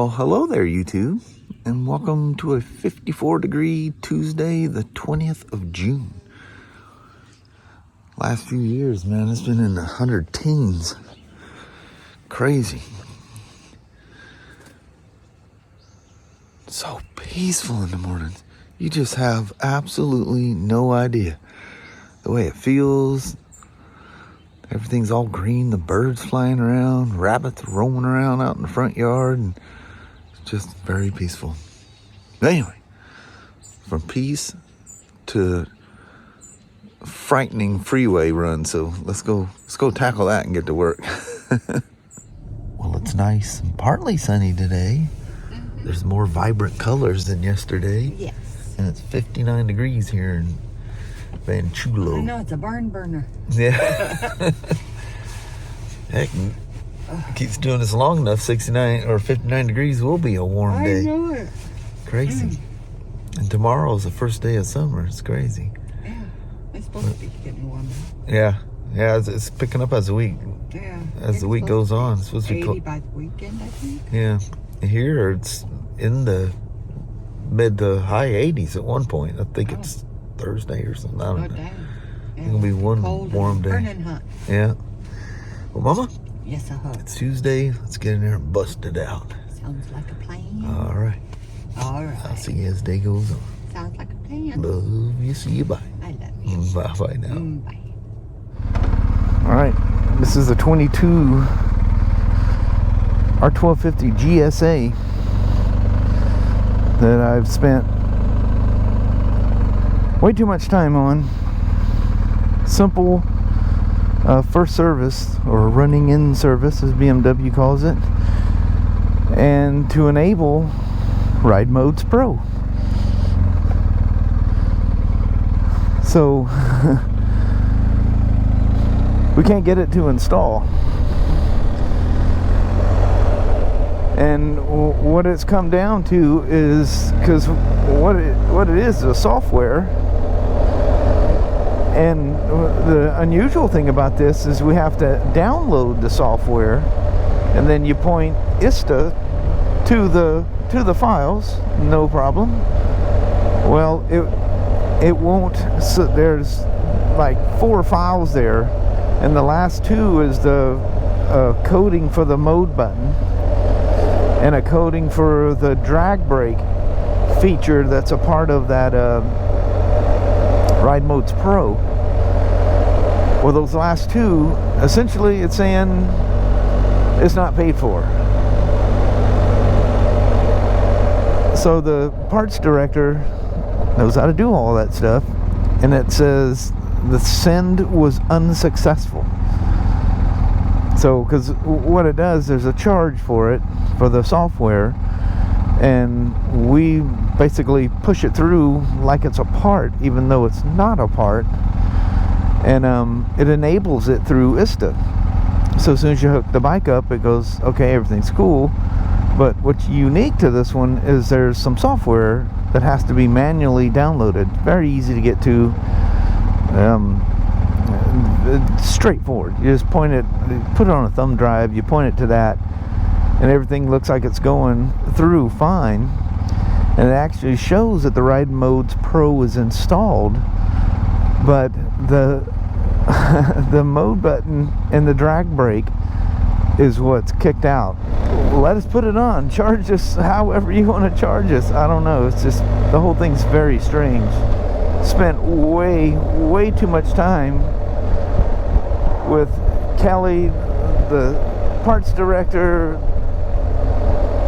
Well, hello there, YouTube, and welcome to a 54-degree Tuesday, the 20th of June. Last few years, man, it's been in the 100 teens. Crazy. So peaceful in the mornings. You just have absolutely no idea the way it feels. Everything's all green, the birds flying around, rabbits roaming around out in the front yard, and it's just very peaceful. But anyway, from peace to frightening freeway run, so let's go tackle that and get to work. Well, it's nice and partly sunny today. There's more vibrant colors than yesterday. Yes. And it's 59 degrees here in Van Chulo. I know, it's a barn burner. Yeah. Heck, keeps doing this long enough, 69 or 59 degrees will be a warm day. I know it. Crazy. And tomorrow's the first day of summer. It's crazy. Yeah. It's supposed to be getting warmer. Yeah. Yeah, it's picking up as the week. Yeah. As the week goes on. It's supposed to be 80 by the weekend, I think. Yeah. Here it's in the mid to high 80s at one point. I think it's Thursday or something. I don't know. Dang. Yeah. It's going to be one cold warm day. Burning hot. Yeah. Well, Mama, Yes, it's Tuesday. Let's get in there and bust it out. Sounds like a plan. All right. All right. I'll see you as day goes on. Sounds like a plan. Love you. See you. Bye. I love you. Bye now. Bye. All right. This is a 22 R1250 GSA that I've spent way too much time on. Simple first service, or running in service as BMW calls it, and to enable Ride Modes Pro. So we can't get it to install. And what it's come down to is, because what it is a software. And the unusual thing about this is we have to download the software, and then you point ISTA to the files, no problem. Well, it won't. So there's like 4 files there, and the last 2 is the coding for the mode button and a coding for the drag brake feature that's a part of that Ride Modes Pro. Well, those last 2, essentially it's saying it's not paid for. So the parts director knows how to do all that stuff, and it says the send was unsuccessful. So, because what it does, there's a charge for it, for the software, and we basically push it through like it's a part, even though it's not a part, and it enables it through ISTA. So as soon as you hook the bike up, it goes, okay, everything's cool. But what's unique to this one is there's some software that has to be manually downloaded. Very easy to get to. Straightforward. You just point it, put it on a thumb drive, you point it to that, and everything looks like it's going through fine. And it actually shows that the Ride Modes Pro is installed, but the the mode button and the drag brake is what's kicked out. Let us put it on. Charge us however you want to charge us. I don't know. It's just, the whole thing's very strange. Spent way too much time with Kelly, the parts director,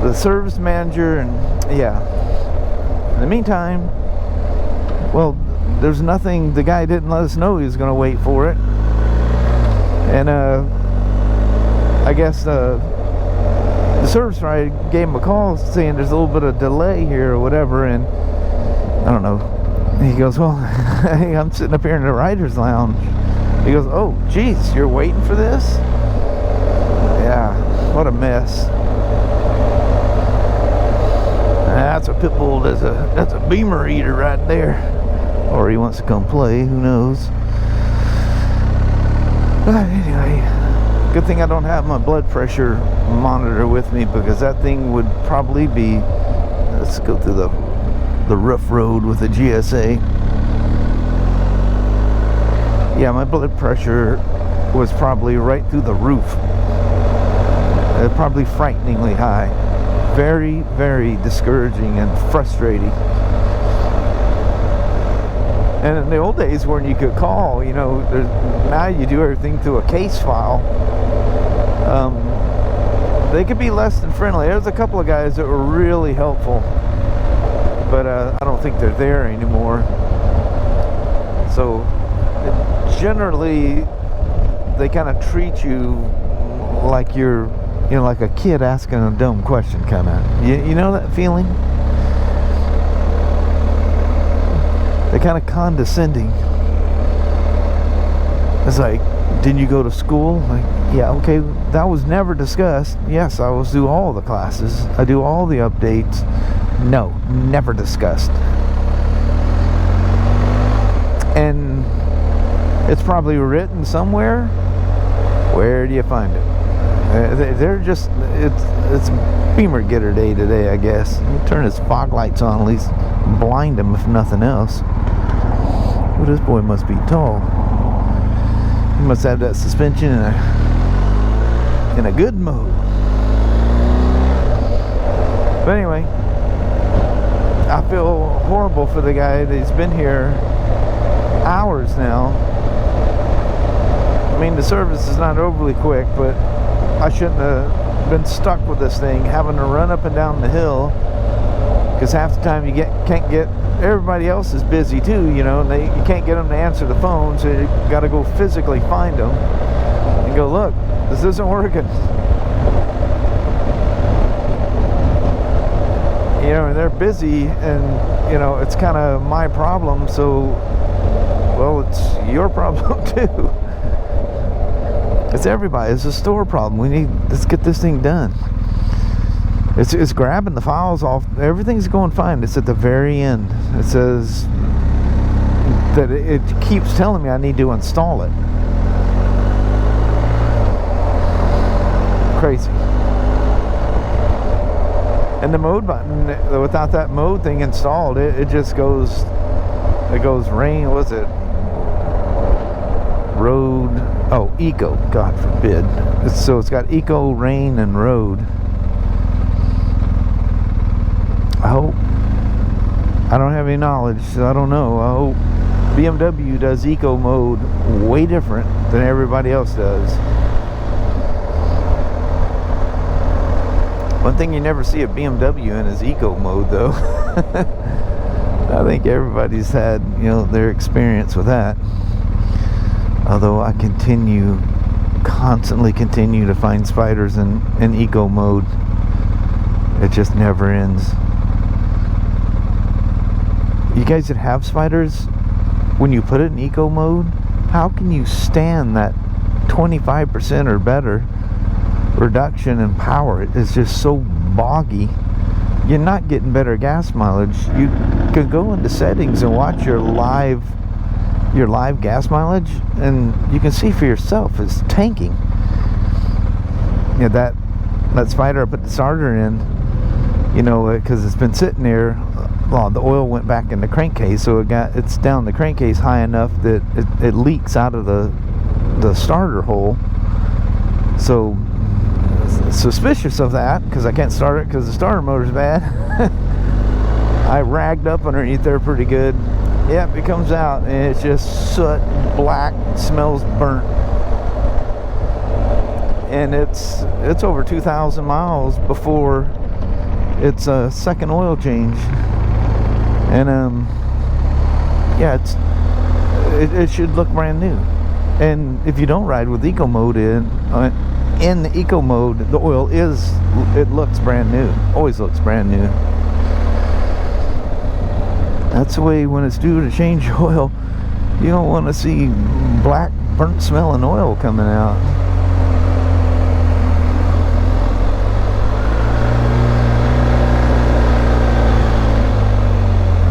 the service manager, and yeah. In the meantime, well, there's nothing. The guy didn't let us know he was going to wait for it, and I guess the service rider gave him a call saying there's a little bit of delay here or whatever, and I don't know. He goes, well, hey, I'm sitting up here in the writer's lounge. He goes, oh, geez, you're waiting for this? Yeah, what a mess. That's a pit bull. That's a beamer eater right there. Or he wants to come play, who knows. But anyway, Good thing I don't have my blood pressure monitor with me, because that thing would probably be, let's go through the rough road with the GSA. Yeah, my blood pressure was probably right through the roof. Probably frighteningly high. Very, very discouraging and frustrating. And in the old days when you could call, you know, now you do everything through a case file. They could be less than friendly. There's a couple of guys that were really helpful, but I don't think they're there anymore. So generally, they kind of treat you like you're, you know, like a kid asking a dumb question, kind of. You know that feeling? They're kind of condescending. It's like, didn't you go to school? Like, yeah, okay, that was never discussed. Yes, I was do all the classes. I do all the updates. No, never discussed. And it's probably written somewhere. Where do you find it? They're just, it's Beamer Getter Day today, I guess. Turn his fog lights on, at least blind him if nothing else. Well, this boy must be tall. He must have that suspension in a good mode. But anyway, I feel horrible for the guy that's been here hours now. I mean, the service is not overly quick, but I shouldn't have been stuck with this thing, having to run up and down the hill, because half the time you can't get, everybody else is busy too, you know, and you can't get them to answer the phone, so you got to go physically find them and go, look, this isn't working. You know, and they're busy, and you know, it's kind of my problem, so, well, it's your problem too. It's everybody. It's a store problem. Let's get this thing done. It's grabbing the files off. Everything's going fine. It's at the very end. It says that it keeps telling me I need to install it. Crazy. And the mode button, without that mode thing installed, it just goes, it goes rain, what's it? Road, oh, eco, God forbid. So it's got eco, rain, and road. I hope, I don't have any knowledge, so I don't know. I hope BMW does eco mode way different than everybody else does. One thing you never see a BMW in is eco mode, though. I think everybody's had, you know, their experience with that. Although I constantly continue to find Spyders in eco mode. It just never ends. You guys that have Spyders, when you put it in eco mode, how can you stand that 25% or better reduction in power? It's just so boggy. You're not getting better gas mileage. You could go into settings and watch your live gas mileage, and you can see for yourself it's tanking. Yeah, that Spyder I put the starter in, you know, because it's been sitting there. Well, the oil went back in the crankcase, so it's down the crankcase high enough that it leaks out of the starter hole. So suspicious of that, because I can't start it because the starter motor's bad. I ragged up underneath there pretty good. Yep, it comes out and it's just soot, black, smells burnt. And it's over 2,000 miles before its a second oil change. And yeah, it should look brand new. And if you don't ride with eco mode in the eco mode, the oil looks brand new. Always looks brand new. That's the way when it's due to change oil, you don't want to see black, burnt smelling oil coming out.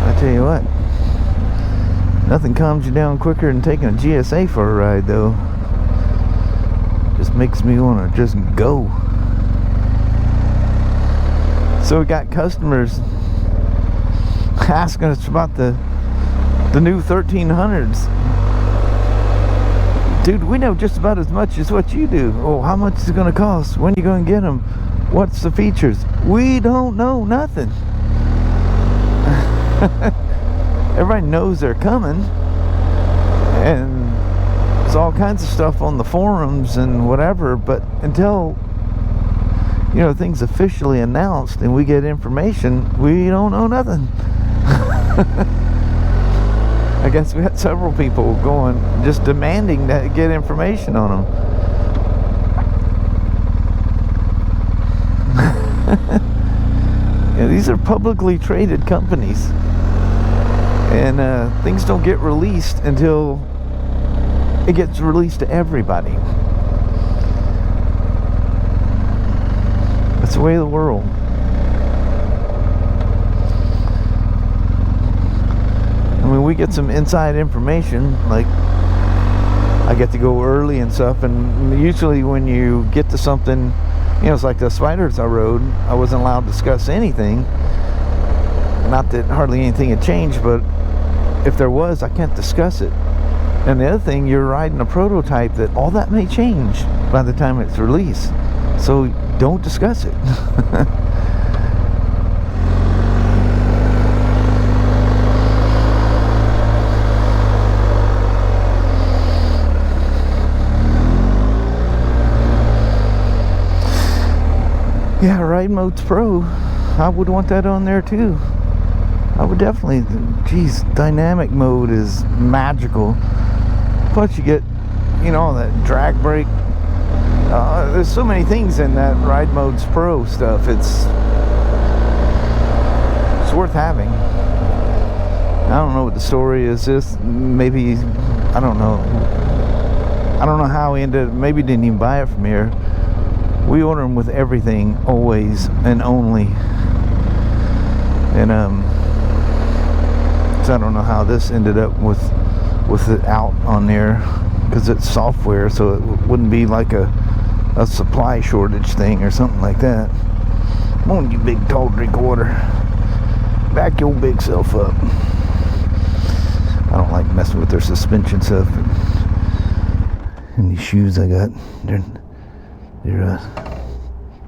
I tell you what, nothing calms you down quicker than taking a GSA for a ride, though. Just just makes me want to just go. So we got customers asking us about the new 1300s. Dude, we know just about as much as what you do. Oh, how much is it going to cost? When are you going to get them? What's the features? We don't know nothing. Everybody knows they're coming, and there's all kinds of stuff on the forums and whatever, but until, you know, things officially announced and we get information, we don't know nothing. I guess we had several people going, just demanding to get information on them. Yeah, these are publicly traded companies, and things don't get released until it gets released to everybody. That's the way of the world. I mean, we get some inside information, like I get to go early and stuff, and usually when you get to something, you know, it's like the Spyders I rode, I wasn't allowed to discuss anything. Not that hardly anything had changed, but if there was, I can't discuss it. And the other thing, you're riding a prototype that all that may change by the time it's released. So don't discuss it. Yeah, Ride Mode's Pro. I would want that on there too. I would definitely. Geez, dynamic mode is magical. Plus you get, you know, that drag brake. There's so many things in that Ride Mode's Pro stuff. It's worth having. I don't know what the story is. This maybe, I don't know. I don't know how he ended. Maybe didn't even buy it from here. We order them with everything, always and only. And so I don't know how this ended up with it out on there, because it's software, so it wouldn't be like a supply shortage thing or something like that. Come on, you big tall drink of water. Back your big self up. I don't like messing with their suspension stuff. And these shoes I got, they're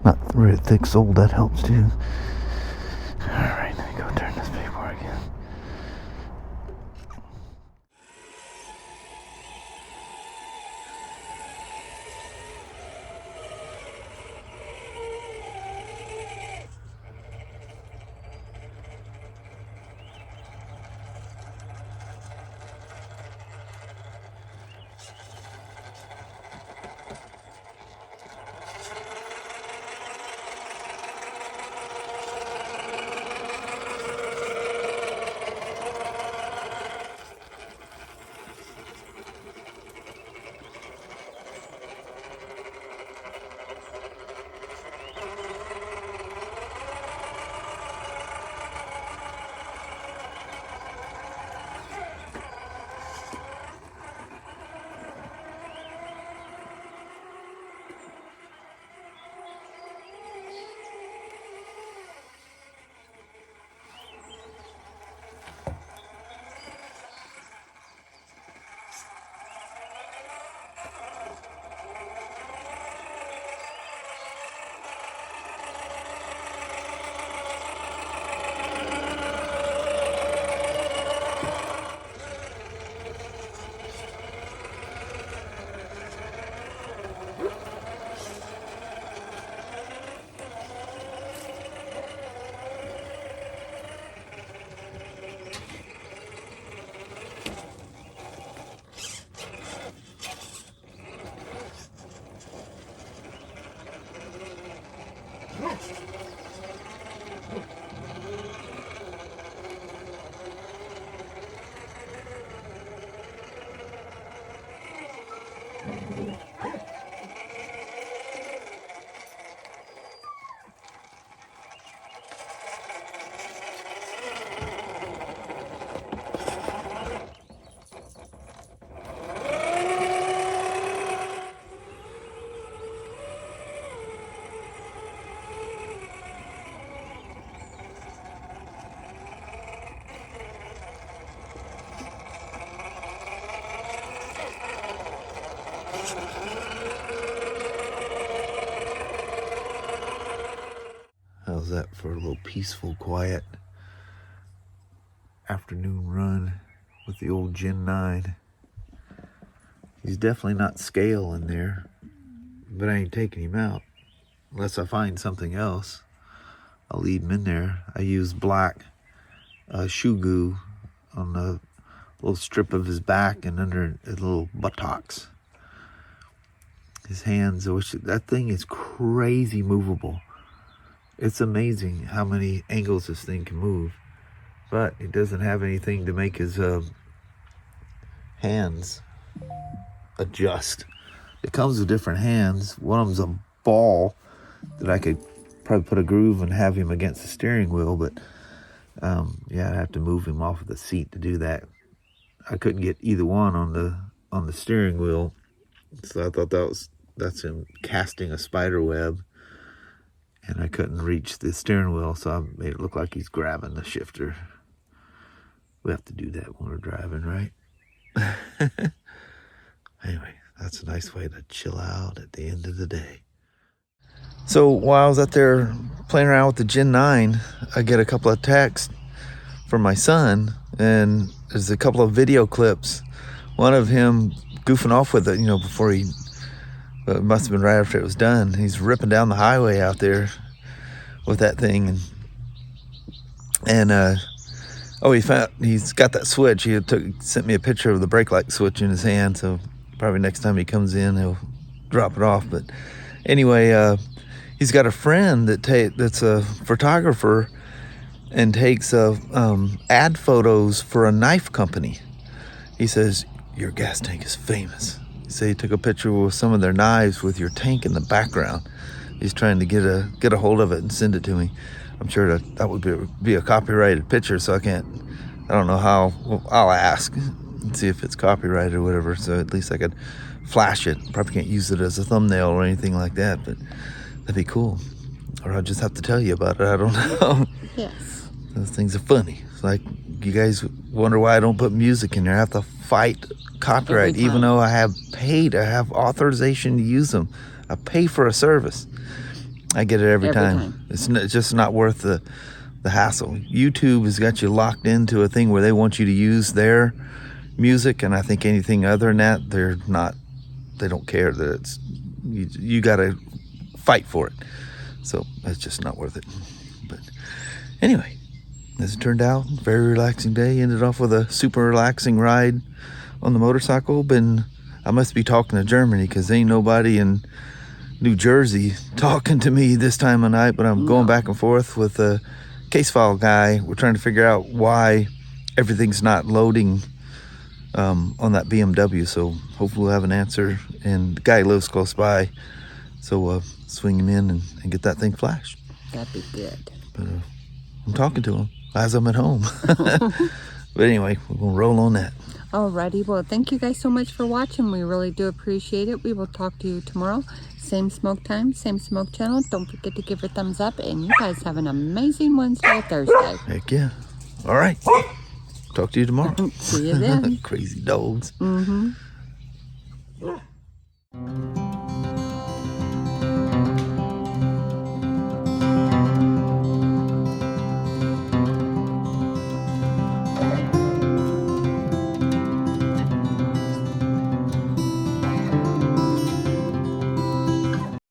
not really thick soled. That helps too. Alright, let me go turn this paperwork in. How's that for a little peaceful, quiet afternoon run with the old Gen 9? He's definitely not scale in there, but I ain't taking him out unless I find something else. I'll leave him in there. I use black shoe goo on the little strip of his back and under his little buttocks. His hands, that thing is crazy movable. It's amazing how many angles this thing can move, but it doesn't have anything to make his hands adjust. It comes with different hands. One of them's a ball that I could probably put a groove and have him against the steering wheel, but yeah, I'd have to move him off of the seat to do that. I couldn't get either one on the steering wheel, so I thought that's him casting a spider web. And I couldn't reach the steering wheel, so I made it look like he's grabbing the shifter. We have to do that when we're driving, right? Anyway, that's a nice way to chill out at the end of the day. So while I was out there playing around with the Gen 9, I get a couple of texts from my son, and there's a couple of video clips. One of him goofing off with it, before he... But it must have been right after it was done. He's ripping down the highway out there with that thing, and he's got that switch. He sent me a picture of the brake light switch in his hand. So probably next time he comes in, he'll drop it off. But anyway, he's got a friend that's a photographer and takes ad photos for a knife company. He says, "Your gas tank is famous." Say he took a picture with some of their knives with your tank in the background. He's trying to get a hold of it and send it to me. I'm sure that would be a copyrighted picture, so I don't know how. Well, I'll ask and see if it's copyrighted or whatever, so at least I could flash it. Probably can't use it as a thumbnail or anything like that, but that'd be cool. Or I'll just have to tell you about it. I don't know. Yes. Those things are funny. It's like you guys wonder why I don't put music in there. I have to fight copyright, even though I have authorization to use them. I pay for a service. I get it every time. It's just not worth the hassle. YouTube has got you locked into a thing where they want you to use their music, and I think anything other than that, they don't care that it's, you got to fight for it. So it's just not worth it. But anyway, as it turned out, very relaxing day. Ended off with a super relaxing ride on the motorcycle. I must be talking to Germany, because ain't nobody in New Jersey talking to me this time of night, but I'm going back and forth with a case file guy. We're trying to figure out why everything's not loading on that BMW, so hopefully we'll have an answer, and the guy lives close by, so swing him in and get that thing flashed. That'd be good. But I'm talking to him as I'm at home. But anyway, we're gonna roll on that. Alrighty, well, thank you guys so much for watching. We really do appreciate it. We will talk to you tomorrow. Same smoke time, same smoke channel. Don't forget to give it a thumbs up, and you guys have an amazing Wednesday or Thursday. Heck yeah. All right. Talk to you tomorrow. See you then. Crazy dogs. Mm-hmm.